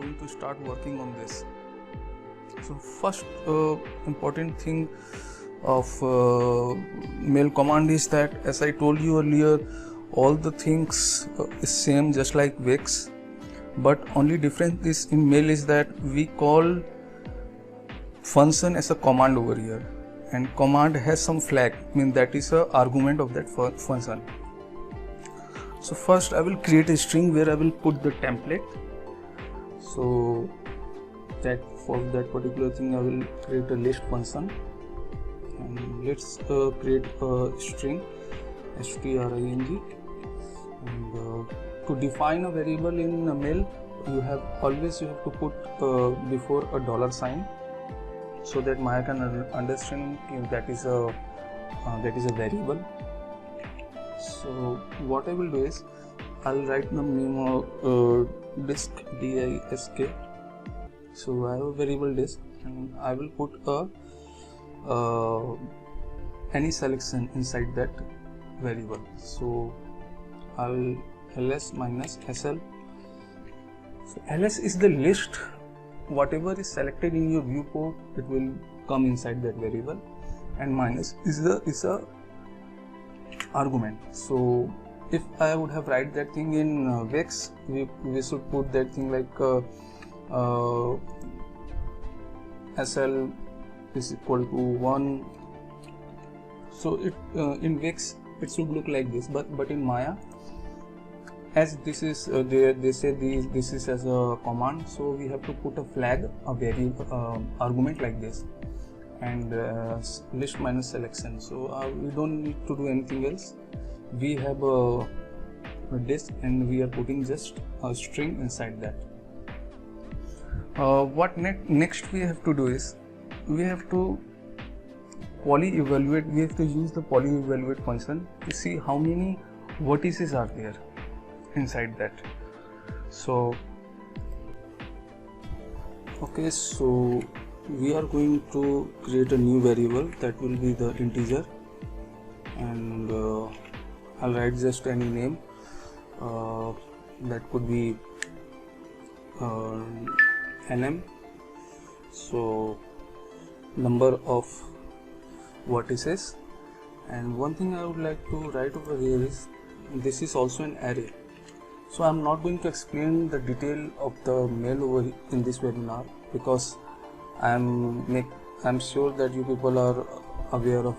going to start working on this. So first important thing of mail command is that, as I told you earlier, all the things is same just like Wix, but only difference is in mail is that we call function as a command over here, and command has some flag, mean that is a argument of that function. So first I will create a string where I will put the template. So that for that particular thing I will create a list function, and let's create a string string, and to define a variable in a mail you have to put before a dollar sign, so that Maya can understand if that is a variable. So what I will do is I'll write the name of disk, disk. So I have a variable disk, and I will put a any selection inside that variable. So I'll ls minus sl. So ls is the list, whatever is selected in your viewport it will come inside that variable, and minus is a argument. So if I would have write that thing in Wix, we should put that thing like sl is equal to 1. So it in Wix it should look like this, but in Maya, as this is they say this is as a command, so we have to put a flag, a variable argument like this, and list minus selection. So we don't need to do anything else. We have a disk, and we are putting just a string inside that. What next we have to do is we have to poly-evaluate. We have to use the poly-evaluate function to see how many vertices are there inside that. So okay, so we are going to create a new variable that will be the integer, and I'll write just any name that could be nm. So number of vertices, and one thing I would like to write over here is this is also an array. So I'm not going to explain the detail of the mail over in this webinar, because I'm sure that you people are aware of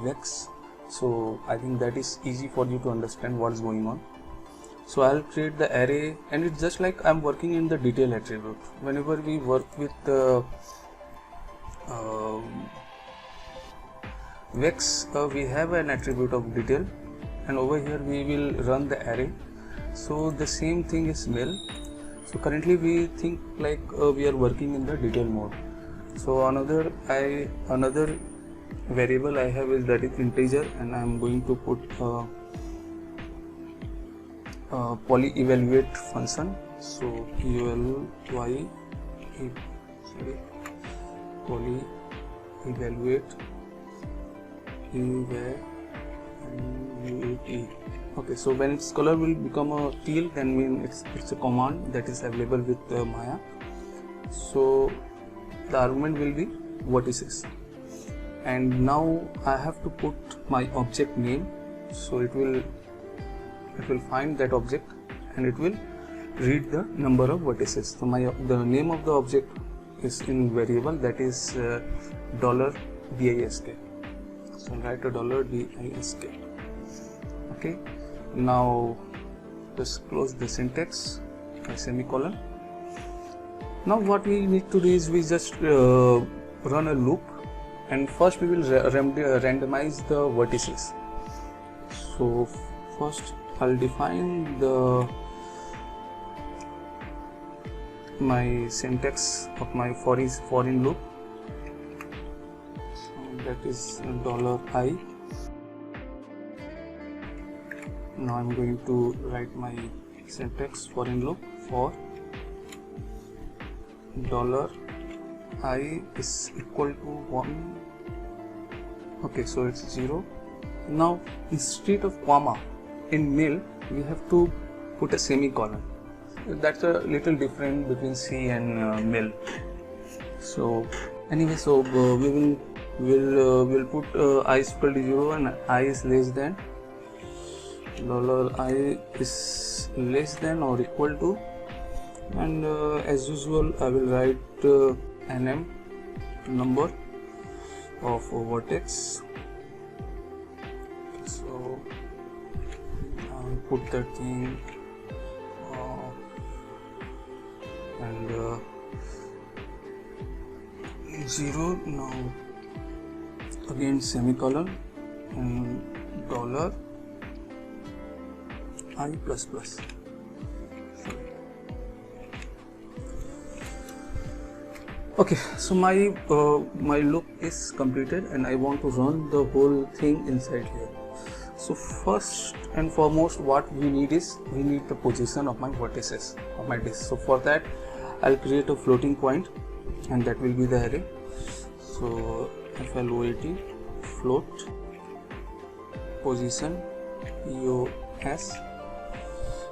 Wix, so I think that is easy for you to understand what's going on. So I'll create the array, and it's just like I'm working in the detail attribute. Whenever we work with Wix, we have an attribute of detail, and over here we will run the array. So the same thing is mail. So currently we think like we are working in the detail mode. So another variable I have is that is integer, and I am going to put poly evaluate function. So poly evaluate Okay, so when its color will become a teal, then mean it's a command that is available with Maya. So the argument will be vertices, and now I have to put my object name. So it will find that object, and it will read the number of vertices. So the name of the object is in variable, that is $disk. So write a $disk. Okay, now just close the syntax by semicolon. Now what we need to do is we just run a loop, and first we will randomize the vertices. So first I'll define my syntax of my for in loop, that is $I. Now I'm going to write my syntax for in loop for $I is equal to 1. Okay, so it's 0. Now instead of comma in mail we have to put a semicolon. that's a little different between C and mil. So anyway, so we'll put I is equal to 0 and I is less than $I is less than or equal to, and as usual I will write nm, number of vertex. So I'll put that thing and 0. Now again semicolon and $I plus plus. Okay, so my loop is completed and I want to run the whole thing inside here. So first and foremost, what we need is the position of my vertices of my disk. So for that I'll create a floating point, and that will be the array. So float float position EOS,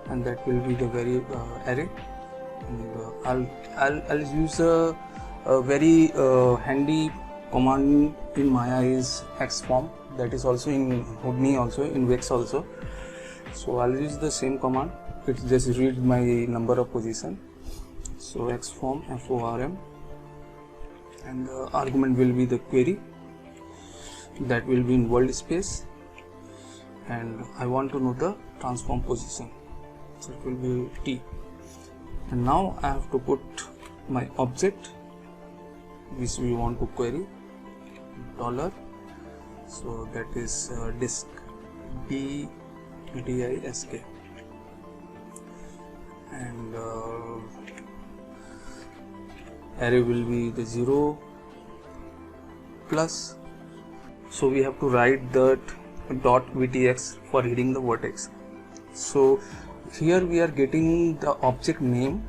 and that will be the very array. And I'll use a very handy command in Maya is xform, that is also in Houdini, also in Wix also. So I'll use the same command. It just read my number of position. So xform form, and the argument will be the query, that will be in world space, and I want to know the transform position, so it will be t. And now I have to put my object which we want to query, dollar, so that is disk, DISK, and array will be the 0 plus. So we have to write that dot VTX for reading the vertex. So here we are getting the object name,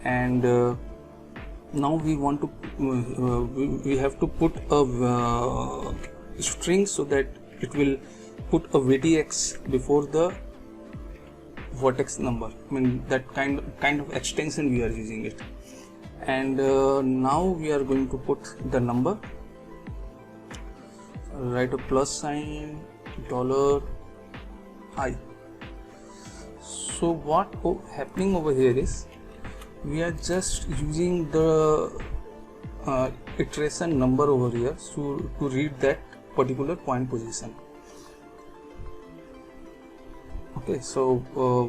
and now we want to we have to put a string, so that it will put a VTX before the vertex number. I mean, that kind of extension we are using it. And now we are going to put the number, write a plus sign, $I. So what happening over here is we are just using the iteration number over here to read that particular point position. Okay, so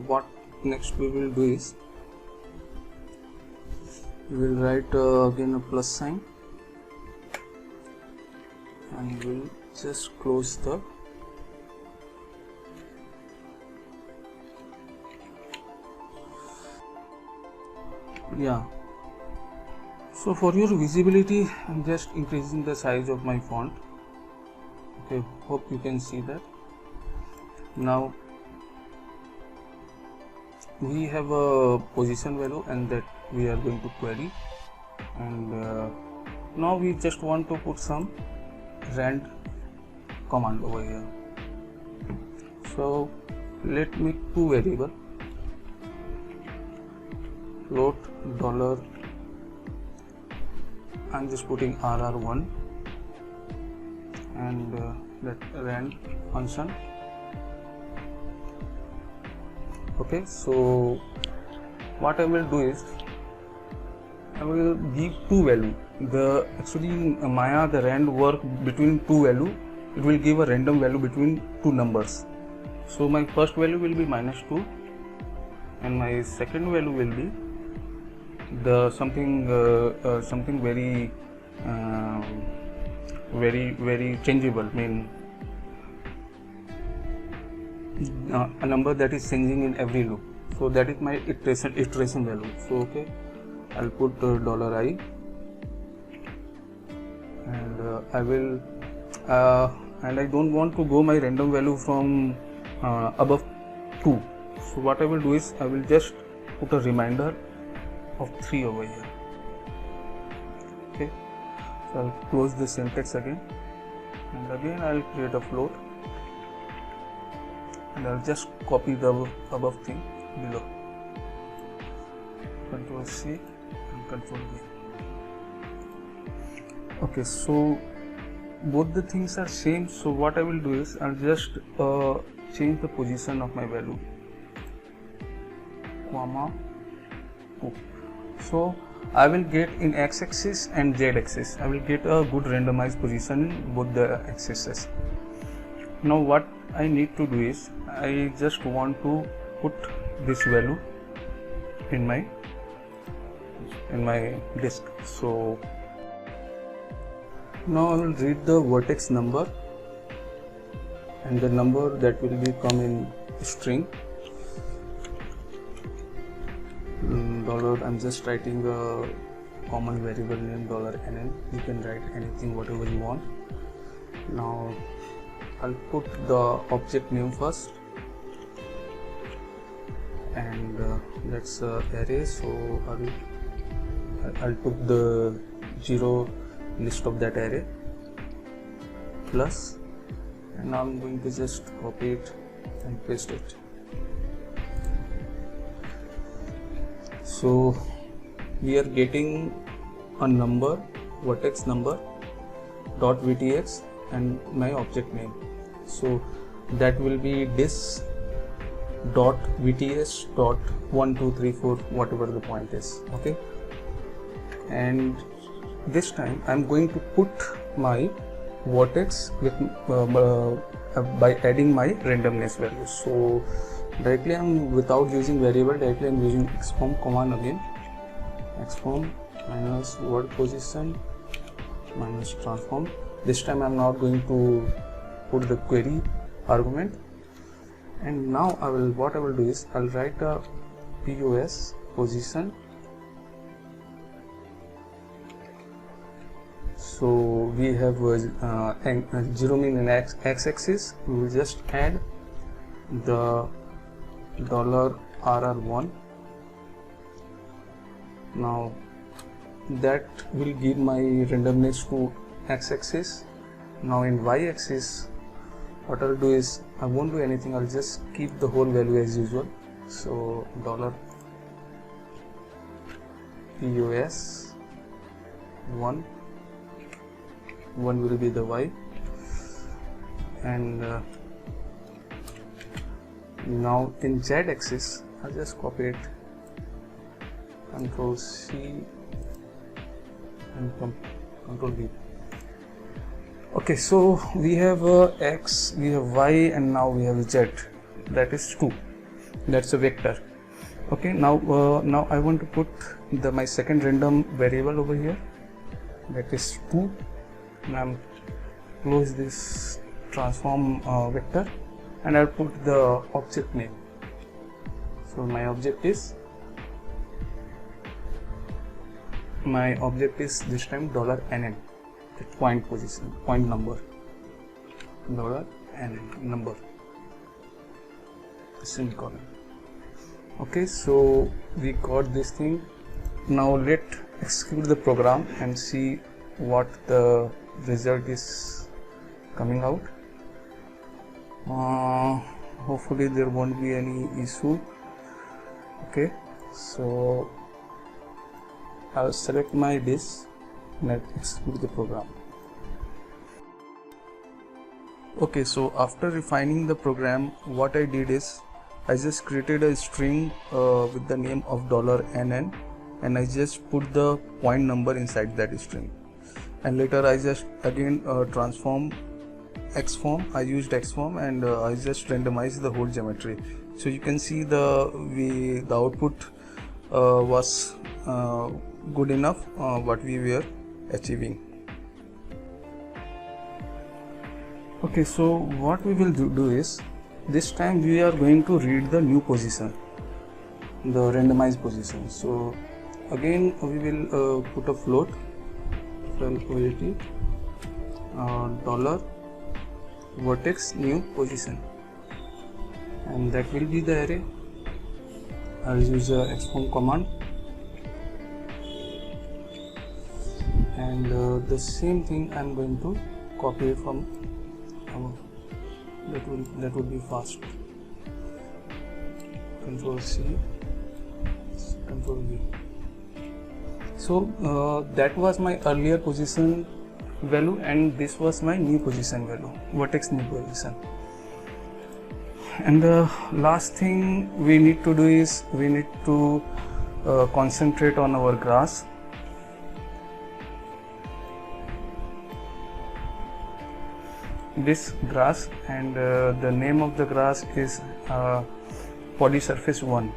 what next we will do is we will write again a plus sign, and we'll just close the So for your visibility, I'm just increasing the size of my font. Okay, hope you can see that. Now we have a position value, and that we are going to query, and now we just want to put some rand command over here. So let me two variable, float dollar, I'm just putting RR1, and that rand function. Okay, so what I will do is I will give two value. Actually in Maya the rand work between two value. It will give a random value between two numbers. So my first value will be -2, and my second value will be the something very changeable. I mean a number that is changing in every loop. So that is my iteration value. So okay, I'll put $I, and I will and I don't want to go my random value from above 2. So what I will do is I will just put a reminder of 3 over here. Okay, so I'll close the syntax again, and again I'll create a float, and I'll just copy the above thing below. Control C and Control V. Okay, so both the things are same, so what I will do is I'll just change the position of my value, comma 2. So I will get in x-axis and z-axis, I will get a good randomized position in both the axes. Now what I need to do is I just want to put this value in my disk. So now I will read the vertex number, and the number that will be come in string. I'm just writing a common variable name $nn. You can write anything whatever you want. Now I'll put the object name first, and that's array, so I'll put the 0 list of that array plus, and now I'm going to just copy it and paste it. So we are getting a number, vertex number dot vtx and my object name, so that will be this dot vts dot 1 2 3 4 whatever the point is. Okay, and this time I'm going to put my vertex with by adding my randomness value. So directly I'm without using variable, directly I'm using xform command again, xform minus word position minus transform. This time I'm not going to put the query argument, and now what I will do is I'll write a pos position. So we have 0 mean in x-axis. We will just add the $RR1. Now that will give my randomness to x-axis. Now in y-axis, what I'll do is I won't do anything. I'll just keep the whole value as usual. So $POS1 will be the y, and now in z-axis I'll just copy it, Control C and Control V. Okay, so we have x, we have y, and now we have z. That is 2. That's a vector. Okay, now I want to put my second random variable over here. That is 2. And I'm close this transform vector, and I'll put the object name. So my object is this time $nn, the point position, point number, $nn number, semicolon. Okay, so we got this thing. Now let's execute the program and see what the result is coming out. Hopefully there won't be any issue. Okay, so I'll select my disk and I'll execute the program. Okay, so after refining the program, what I did is I just created a string with the name of $nn, and I just put the point number inside that string. And later I just again transform xform. I used xform, and I just randomized the whole geometry. So you can see the output was good enough what we were achieving. Okay, so what we will do is this time we are going to read the new position, the randomized position. So again we will put a float, $OAT $vertex new position, and that will be the array. I'll use a xform command, and the same thing I'm going to copy it from that will be fast. Control C, Control V. So that was my earlier position value, and this was my new position value, vertex new position. And the last thing we need to do is we need to concentrate on our grass. This grass, and the name of the grass is polysurface 1.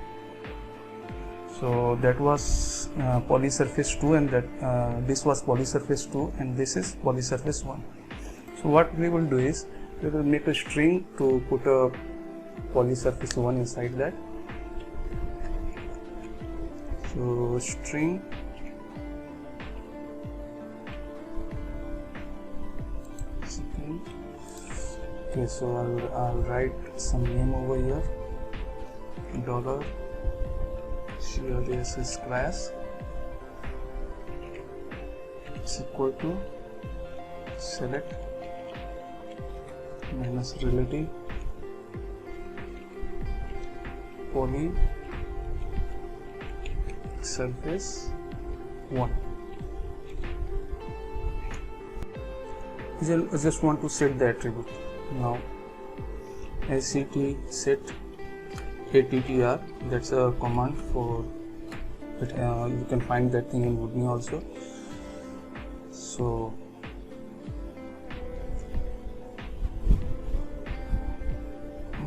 So that was polysurface 2, and that this was polysurface 2, and this is polysurface 1. So what we will do is we will make a string to put a polysurface 1 inside that. So string second. Okay, so I'll write some name over here. Dollar CRSS class is equal to select minus relative poly surface 1. I just want to set the attribute. Now sct set attr, that's a command for it. You can find that thing in Woodney also. So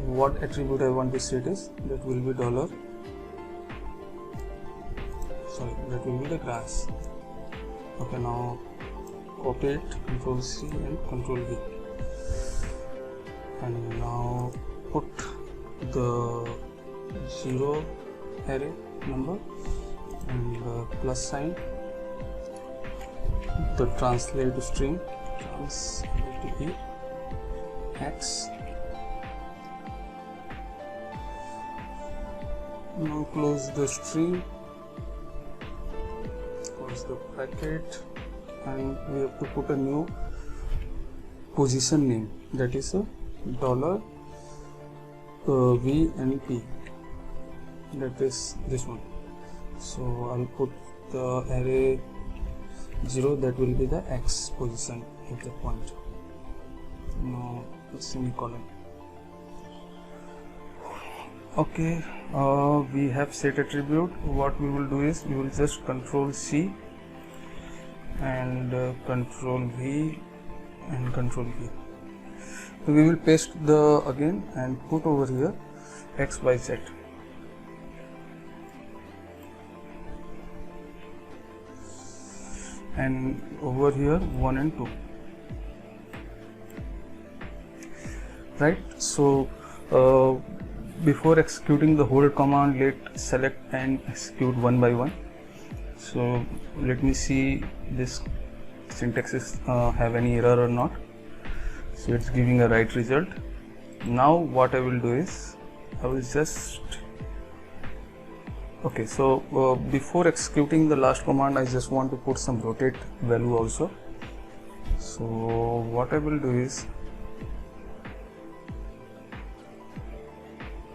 what attribute I want to set is that will be that will be the grass. Okay, now copy it, Ctrl C and Ctrl V, and now put the 0 array number and the plus sign, the translate string, translate x. Now close the string, close the bracket, and we have to put a new position name, that is a $v and p, that is this one. So I'll put the array 0, that will be the x position at the point. Now semicolon. Okay, we have set attribute. What we will do is we will just Ctrl C and Ctrl V and Ctrl V. So we will paste the again and put over here x, y, z. And over here 1 and 2. Right. So before executing the whole command, let select and execute one by one. So let me see this syntax is have any error or not. So it's giving a right result. Now what I will do is I will just okay, so before executing the last command, I just want to put some rotate value also. So what I will do is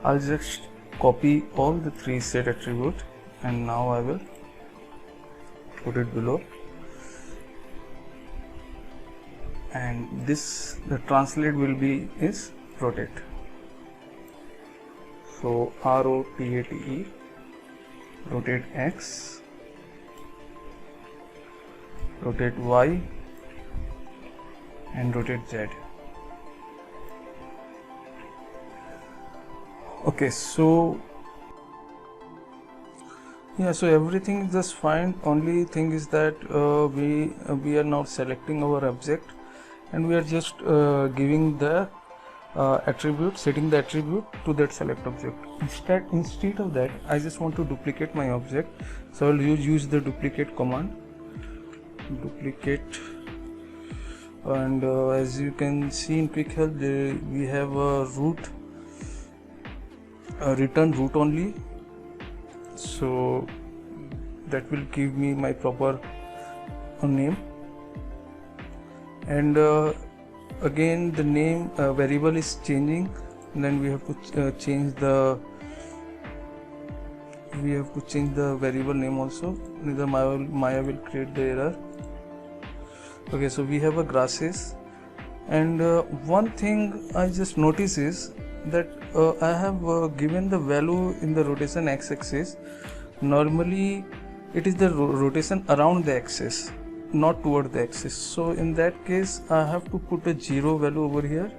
I'll just copy all the 3 set attribute, and now I will put it below, and this the translate will be is rotate. So ROTATE, rotate X, rotate Y, and rotate Z. Okay, so yeah, so everything is just fine. Only thing is that we are now selecting our object, and we are just giving the attribute, setting the attribute to that select object. Instead of that, I just want to duplicate my object, so I'll use the duplicate command, duplicate, and as you can see in quick help, we have a root, return root only, so that will give me my proper name. And again the name variable is changing, and then we have to change the we have to change the variable name also. Neither Maya will create the error. Okay, so we have a grasses, and one thing I just notice is that I have given the value in the rotation x-axis. Normally it is the rotation around the axis, not toward the axis. So in that case I have to put a 0 value over here.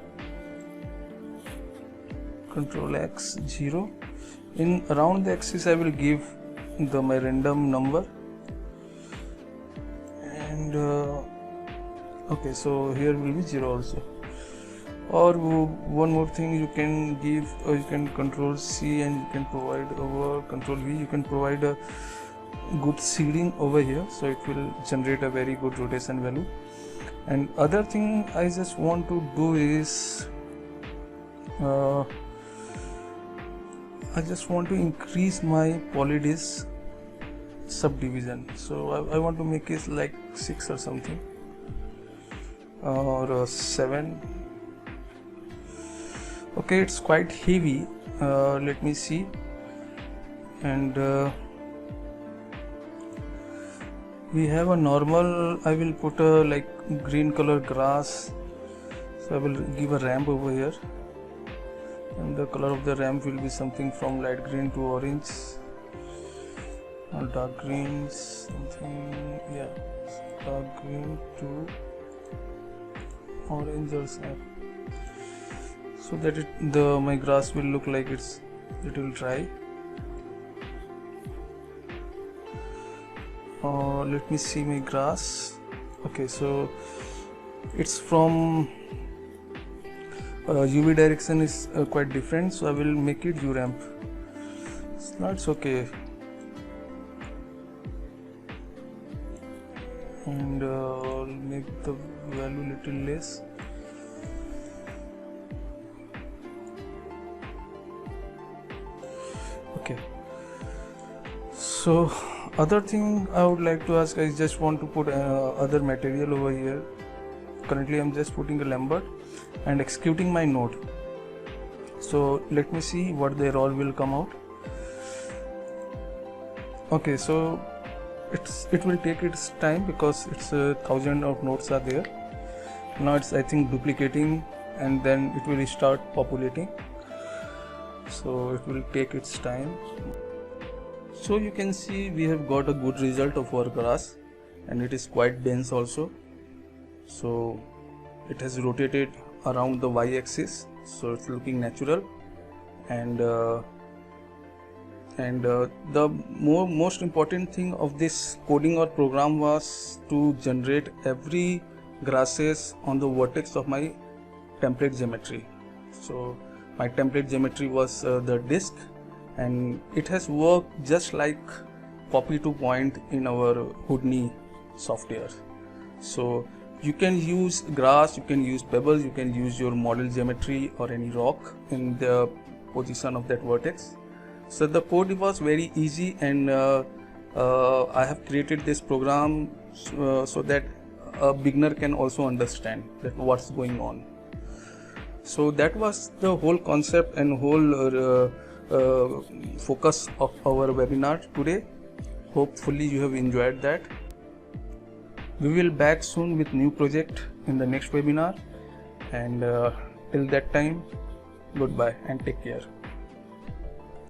Control X 0. In around the axis I will give my random number, and okay, so here will be 0 also. Or one more thing you can give, or you can Control C and you can provide over Control V, you can provide a good seeding over here, so it will generate a very good rotation value. And other thing I just want to do is I just want to increase my polydis subdivision, so I want to make it like 6 or something, or 7. Okay, it's quite heavy. Let me see. And we have a normal, I will put a like green color grass, so I will give a ramp over here, and the color of the ramp will be something from light green to orange, or dark green, something, yeah, dark green to orange or something, so that my grass will look like it's little dry. Let me see my grass. Okay, so it's from UV direction is quite different, so I will make it U ramp. That's okay. And I'll make the value little less. Okay, so other thing I would like to ask, I just want to put other material over here. Currently I'm just putting a Lambert and executing my node. So let me see what the all will come out. Okay, so it will take its time because it's 1000 of nodes are there. Now it's, I think, duplicating, and then it will start populating, so it will take its time. So you can see we have got a good result of our grass, and it is quite dense also. So it has rotated around the y-axis, so it's looking natural. And the most important thing of this coding or program was to generate every grasses on the vertex of my template geometry. So my template geometry was the disk, and it has worked just like copy to point in our Houdini software. So you can use grass, you can use pebbles, you can use your model geometry or any rock in the position of that vertex. So the code was very easy, and I have created this program so that a beginner can also understand that what's going on. So that was the whole concept and whole focus of our webinar today. Hopefully you have enjoyed that. We will back soon with new project in the next webinar, and till that time, goodbye and take care.